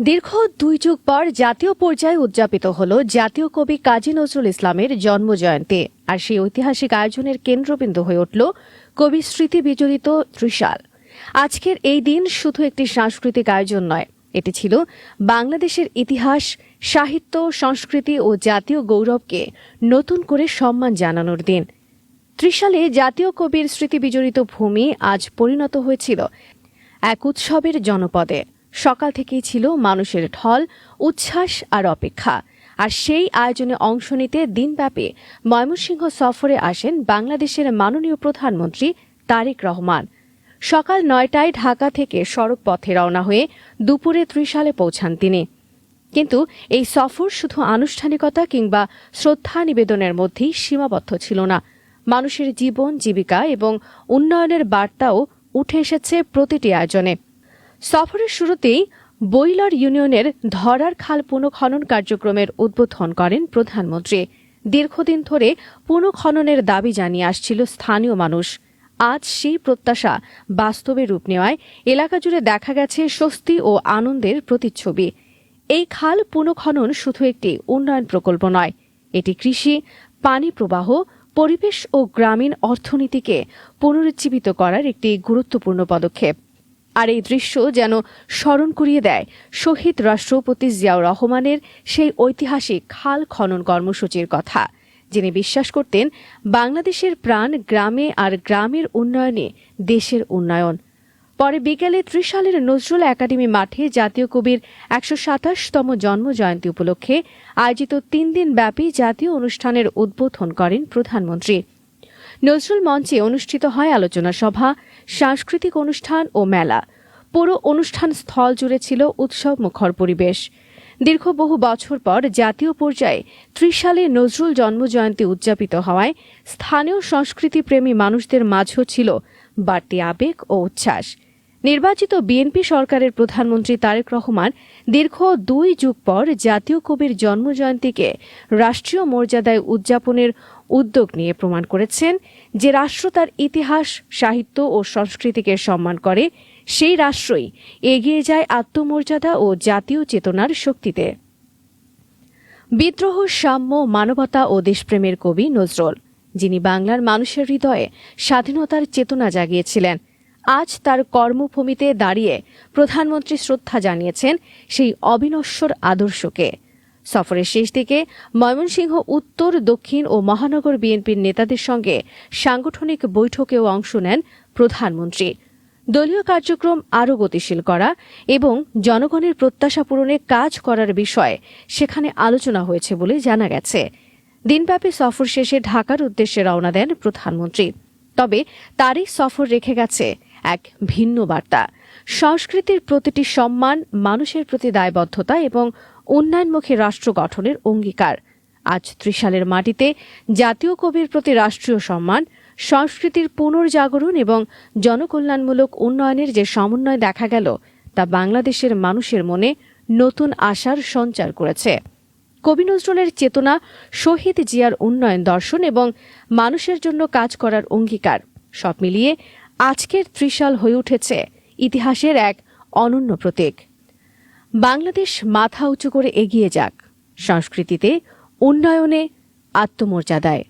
দীর্ঘ 2 যুগ পর জাতীয় পর্যায়ে উদযাপিত হল জাতীয় কবি কাজী নজরুল ইসলামের জন্মজয়ন্তী। আর সেই ঐতিহাসিক আয়োজনের কেন্দ্রবিন্দু হয়ে উঠল কবি স্মৃতি বিজড়িত ত্রিশাল। আজকের এই দিন শুধু একটি সাংস্কৃতিক আয়োজন নয়, এটি ছিল বাংলাদেশের ইতিহাস, সাহিত্য, সংস্কৃতি ও জাতীয় গৌরবকে নতুন করে সম্মান জানানোর দিন। ত্রিশালে জাতীয় কবির স্মৃতি বিজড়িত ভূমি আজ পরিণত হয়েছিল এক উৎসবের জনপদে। সকাল থেকেই ছিল মানুষের ঢল, উচ্ছ্বাস আর অপেক্ষা। আর সেই আয়োজনে অংশ নিতে দিনব্যাপী ময়মনসিংহ সফরে আসেন বাংলাদেশের মাননীয় প্রধানমন্ত্রী তারেক রহমান। সকাল 9টায় ঢাকা থেকে সড়ক পথে রওনা হয়ে দুপুরে ত্রিশালে পৌঁছান তিনি। কিন্তু এই সফর শুধু আনুষ্ঠানিকতা কিংবা শ্রদ্ধা নিবেদনের মধ্যেই সীমাবদ্ধ ছিল না। মানুষের জীবন, জীবিকা এবং উন্নয়নের বার্তাও উঠে এসেছে প্রতিটি আয়োজনে। সফরের শুরুতেই বইলর ইউনিয়নের ধরার খাল পুনঃখনন কার্যক্রমের উদ্বোধন করেন প্রধানমন্ত্রী। দীর্ঘদিন ধরে পুনঃখননের দাবি জানিয়ে আসছিল স্থানীয় মানুষ। আজ সেই প্রত্যাশা বাস্তবে রূপ নেওয়ায় এলাকা জুড়ে দেখা গেছে স্বস্তি ও আনন্দের প্রতিচ্ছবি। এই খাল পুনঃখনন শুধু একটি উন্নয়ন প্রকল্প নয়, এটি কৃষি, পানি প্রবাহ, পরিবেশ ও গ্রামীণ অর্থনীতিকে পুনরুজ্জীবিত করার একটি গুরুত্বপূর্ণ পদক্ষেপ। আর এই দৃশ্য যেন স্মরণ করিয়ে দেয় শহীদ রাষ্ট্রপতি জিয়াউর রহমানের সেই ঐতিহাসিক খাল খনন কর্মসূচির কথা, যিনি বিশ্বাস করতেন বাংলাদেশের প্রাণ গ্রামে আর গ্রামের উন্নয়নে দেশের উন্নয়ন। পরে বিকেলে ত্রিশালের নজরুল একাডেমি মাঠে জাতীয় কবির ১২৭তম জন্মজয়ন্তী উপলক্ষে আয়োজিত 3 দিন ব্যাপী জাতীয় অনুষ্ঠানের উদ্বোধন করেন প্রধানমন্ত্রী। নজরুল মঞ্চে অনুষ্ঠিত হয় আলোচনা সভা, সাংস্কৃতিক অনুষ্ঠান ও মেলা। পুরো অনুষ্ঠান স্থল জুড়ে ছিল উৎসব মুখর পরিবেশ। দীর্ঘ বহু বছর পর জাতীয় পর্যায়ে ত্রিশালে নজরুল জন্মজয়ন্তী উদযাপিত হওয়ায় স্থানীয় সংস্কৃতিপ্রেমী মানুষদের মাঝেও ছিল বাড়তি আবেগ ও উচ্ছ্বাস। নির্বাচিত বিএনপি সরকারের প্রধানমন্ত্রী তারেক রহমান দীর্ঘ 2 যুগ পর জাতীয় কবির জন্মজয়ন্তীকে রাষ্ট্রীয় মর্যাদায় উদযাপনের উদ্যোগ নিয়ে প্রমাণ করেছেন যে রাষ্ট্র তার ইতিহাস, সাহিত্য ও সংস্কৃতিকে সম্মান করে, সেই রাষ্ট্রই এগিয়ে যায় আত্মমর্যাদা ও জাতীয় চেতনার শক্তিতে। বিদ্রোহ, সাম্য, মানবতা ও দেশপ্রেমের কবি নজরুল, যিনি বাংলার মানুষের হৃদয়ে স্বাধীনতার চেতনা জাগিয়েছিলেন, আজ তার কর্মভূমিতে দাঁড়িয়ে প্রধানমন্ত্রী শ্রদ্ধা জানিয়েছেন সেই অবিনশ্বর আদর্শকে। সফরের শেষ দিকে ময়মনসিংহ উত্তর, দক্ষিণ ও মহানগর বিএনপির নেতাদের সঙ্গে সাংগঠনিক বৈঠকেও অংশ নেন প্রধানমন্ত্রী। দলীয় কার্যক্রম আরও গতিশীল করা এবং জনগণের প্রত্যাশা পূরণে কাজ করার বিষয়ে সেখানে আলোচনা হয়েছে বলে জানা গেছে। দিনব্যাপী সফর শেষে ঢাকার উদ্দেশ্যে রওনা দেন প্রধানমন্ত্রী। তবে তারই সফর রেখে গেছে এক ভিন্ন বার্তা: সংস্কৃতির প্রতিটি সম্মান, মানুষের প্রতি দায়বদ্ধতা এবং উন্নয়নমুখী রাষ্ট্র গঠনের অঙ্গীকার। আজ ত্রিশালের মাটিতে জাতীয় কবির প্রতি রাষ্ট্রীয় সম্মান, সংস্কৃতির পুনর্জাগরণ এবং জনকল্যাণমূলক উন্নয়নের যে সমন্বয় দেখা গেল, তা বাংলাদেশের মানুষের মনে নতুন আশার সঞ্চার করেছে। কবি নজরুলের চেতনা, শহীদ জিয়ার উন্নয়ন দর্শন এবং মানুষের জন্য কাজ করার অঙ্গীকার, সব মিলিয়ে আজকের ত্রিশাল হয়ে উঠেছে ইতিহাসের এক অনন্য প্রতীক। বাংলাদেশ মাথা উঁচু করে এগিয়ে যাক, সংস্কৃতিতে, উন্নয়নে, আত্মমর্যাদায়।